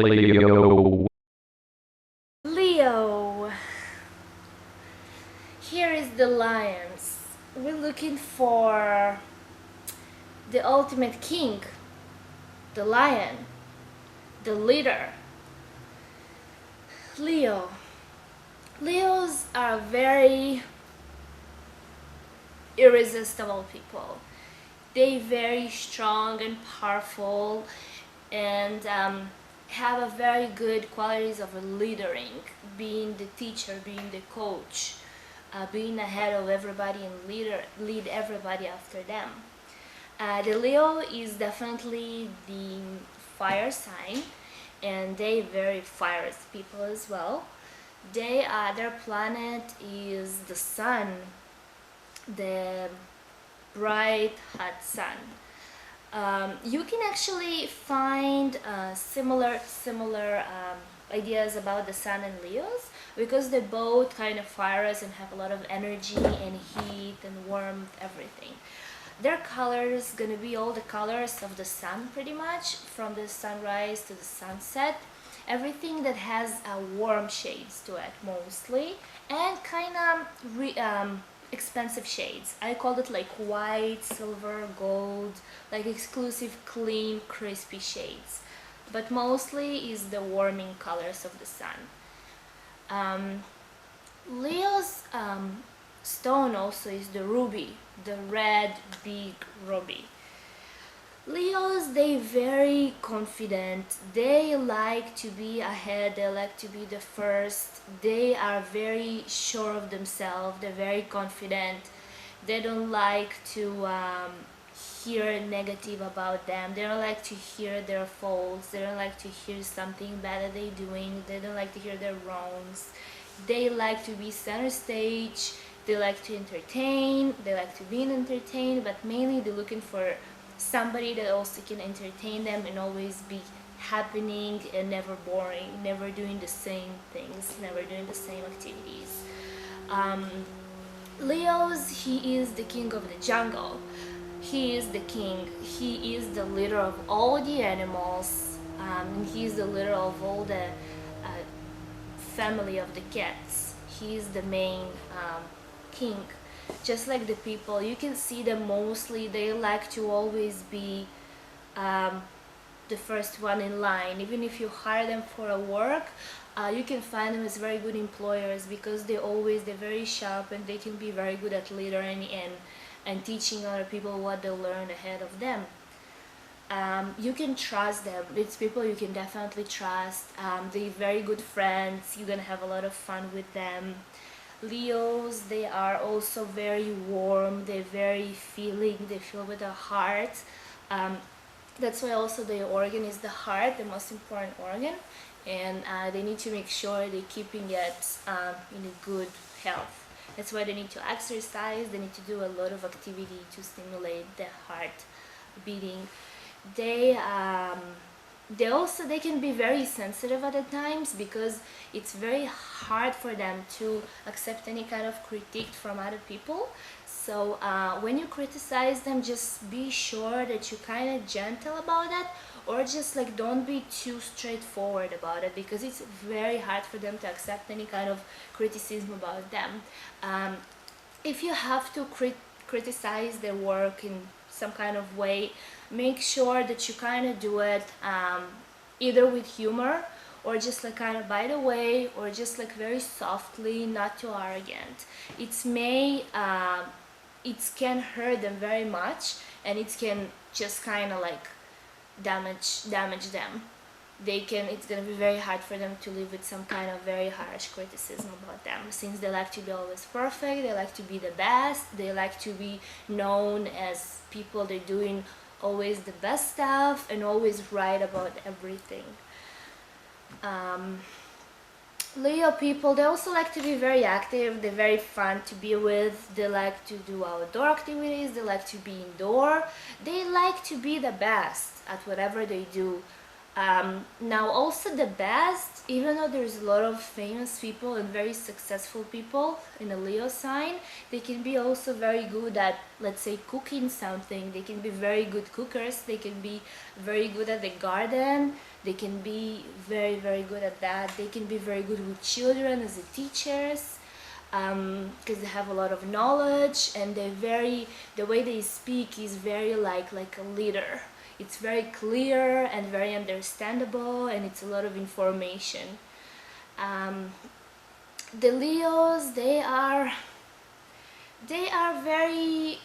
Leo. Leo. Here is the lions. We're looking for the ultimate king, the lion, the leader. Leo. Leos are very irresistible people. They very strong and powerful and have a very good qualities of a leadering, being the teacher, being the coach, being ahead of everybody and lead everybody after them. The Leo is definitely the fire sign, and they very fierce people as well. Their planet is the sun, the bright hot sun. You can actually find similar ideas about the sun and Leos because they both kind of fire us and have a lot of energy and heat and warmth, everything. Their colors gonna be all the colors of the sun, pretty much from the sunrise to the sunset. Everything that has warm shades to it mostly, and kind of expensive shades. I called it like white, silver, gold, like exclusive, clean, crispy shades. But mostly is the warming colors of the sun. Leo's stone also is the ruby, the red big ruby. Leos, they very confident, they like to be ahead, they like to be the first, they are very sure of themselves, they're very confident, they don't like to hear negative about them, they don't like to hear their faults, they don't like to hear something bad that they're doing, they don't like to hear their wrongs, they like to be center stage, they like to entertain, they like to be entertained, but mainly they're looking for somebody that also can entertain them and always be happening and never boring, never doing the same things, never doing the same activities. Leo's, he is the king of the jungle. He is the king. He is the leader of all the animals. And he is the leader of all the family of the cats. He is the main king. Just like the people, you can see them mostly, they like to always be the first one in line. Even if you hire them for a work, you can find them as very good employers because they're very sharp and they can be very good at leading and teaching other people what they learned ahead of them. You can trust them. It's people you can definitely trust. They're very good friends. You're gonna have a lot of fun with them. Leos, they are also very warm, they're very feeling, they feel with their heart. That's why also the organ is the heart, the most important organ, and they need to make sure they're keeping it in a good health. That's why they need to exercise, they need to do a lot of activity to stimulate the heart beating. They can be very sensitive at the times because it's very hard for them to accept any kind of critique from other people. So when you criticize them, just be sure that you're kind of gentle about it, or just like don't be too straightforward about it because it's very hard for them to accept any kind of criticism about them. If you have to criticize their work in some kind of way, make sure that you kind of do it either with humor or just like kind of by the way, or just like very softly, not too arrogant. It can hurt them very much, and it can just kind of like damage them. It's gonna be very hard for them to live with some kind of very harsh criticism about them, since they like to be always perfect, they like to be the best, they like to be known as people they're doing always the best stuff and always right about everything. Leo people, they also like to be very active, they're very fun to be with, they like to do outdoor activities, they like to be indoor, they like to be the best at whatever they do. Now also the best, even though there's a lot of famous people and very successful people in a Leo sign, they can be also very good at, let's say, cooking something. They can be very good cookers. They can be very good at the garden. They can be very, very good at that. They can be very good with children as a teachers, because they have a lot of knowledge, and the way they speak is very like a leader. It's very clear and very understandable, and it's a lot of information. Um, the Leos, they are very,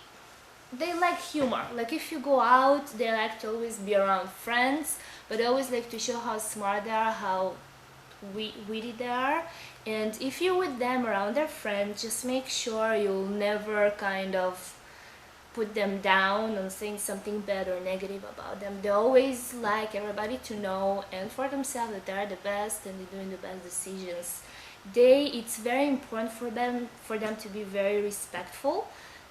they like humor. Like if you go out, they like to always be around friends, but they always like to show how smart they are, how witty they are. And if you're with them around their friends, just make sure you'll never kind of put them down and saying something bad or negative about them. They always like everybody to know and for themselves that they are the best and they're doing the best decisions. It's very important for them to be very respectful,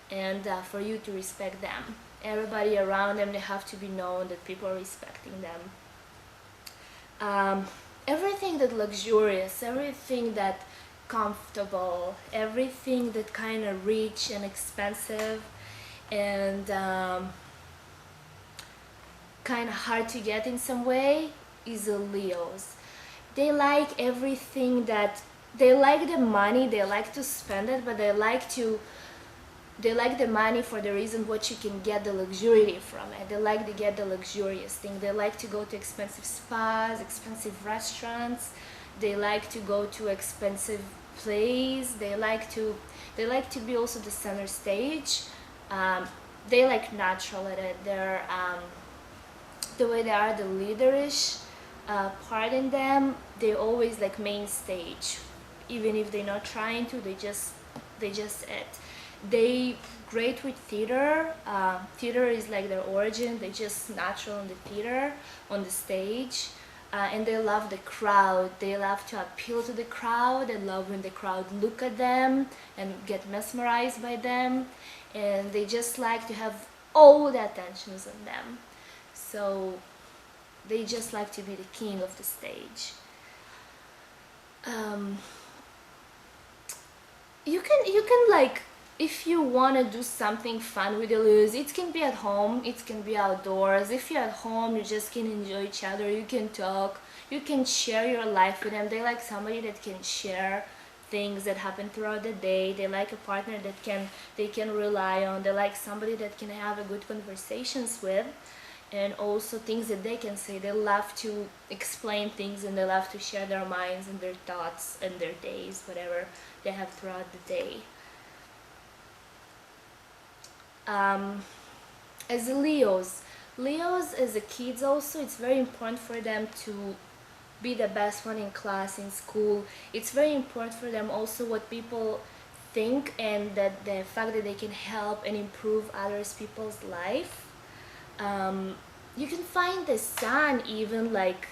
and for you to respect them. Everybody around them, they have to be known that people are respecting them. Everything that luxurious, everything that comfortable, everything that kind of rich and expensive and kind of hard to get in some way is a Leos. They like everything that, they like the money, they like to spend it, but they like the money for the reason what you can get the luxury from it. They like to get the luxurious thing. They like to go to expensive spas, expensive restaurants. They like to go to expensive plays. They like to be also the center stage. They like natural at it. They're the way they are, the leaderish part in them. They always like main stage, even if they're not trying to. They just it. They great with theater. Theater is like their origin. They just natural in the theater, on the stage. And they love the crowd. They love to appeal to the crowd. They love when the crowd look at them and get mesmerized by them. And they just like to have all the attentions on them. So they just like to be the king of the stage. You can like, if you want to do something fun with the Leos, it can be at home, it can be outdoors. If you're at home, you just can enjoy each other, you can talk, you can share your life with them. They like somebody that can share things that happen throughout the day. They like a partner that they can rely on. They like somebody that can have a good conversations with, and also things that they can say. They love to explain things, and they love to share their minds and their thoughts and their days, whatever they have throughout the day. As Leos as a kids also, it's very important for them to be the best one in class, in school. It's very important for them also what people think, and that the fact that they can help and improve others people's life. You can find the sun, even like,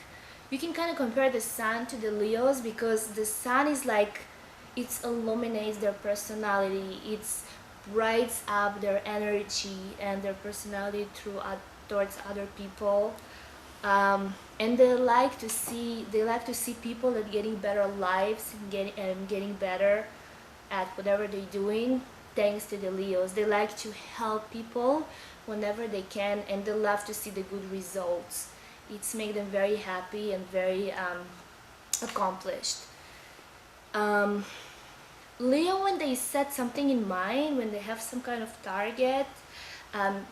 you can kind of compare the sun to the Leos, because the sun is like, it illuminates their personality, it's brights up their energy and their personality towards other people. And they like to see people that getting better lives and getting better at whatever they're doing, thanks to the Leos. They like to help people whenever they can, and they love to see the good results. It's make them very happy and very accomplished. Leo, when they set something in mind, when they have some kind of target,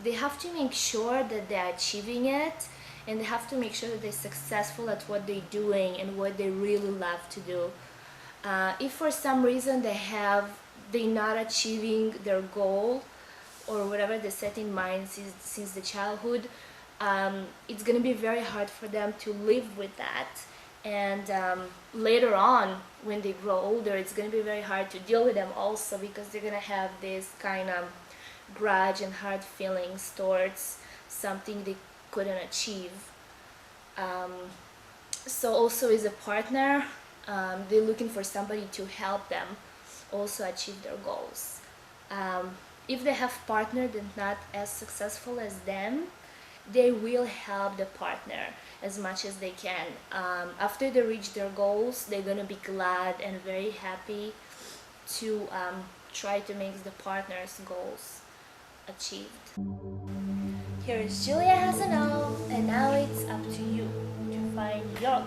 they have to make sure that they're achieving it, and they have to make sure that they're successful at what they're doing and what they really love to do. If for some reason they're not achieving their goal or whatever they set in mind since the childhood, it's going to be very hard for them to live with that. And later on, when they grow older, it's going to be very hard to deal with them also, because they're going to have this kind of grudge and hard feelings towards something they couldn't achieve. So also as a partner, they're looking for somebody to help them also achieve their goals. If they have partner that's not as successful as them, they will help the partner as much as they can. After they reach their goals, they're gonna be glad and very happy to try to make the partner's goals achieved. Here is Julia Hassanov, and now it's up to you to find your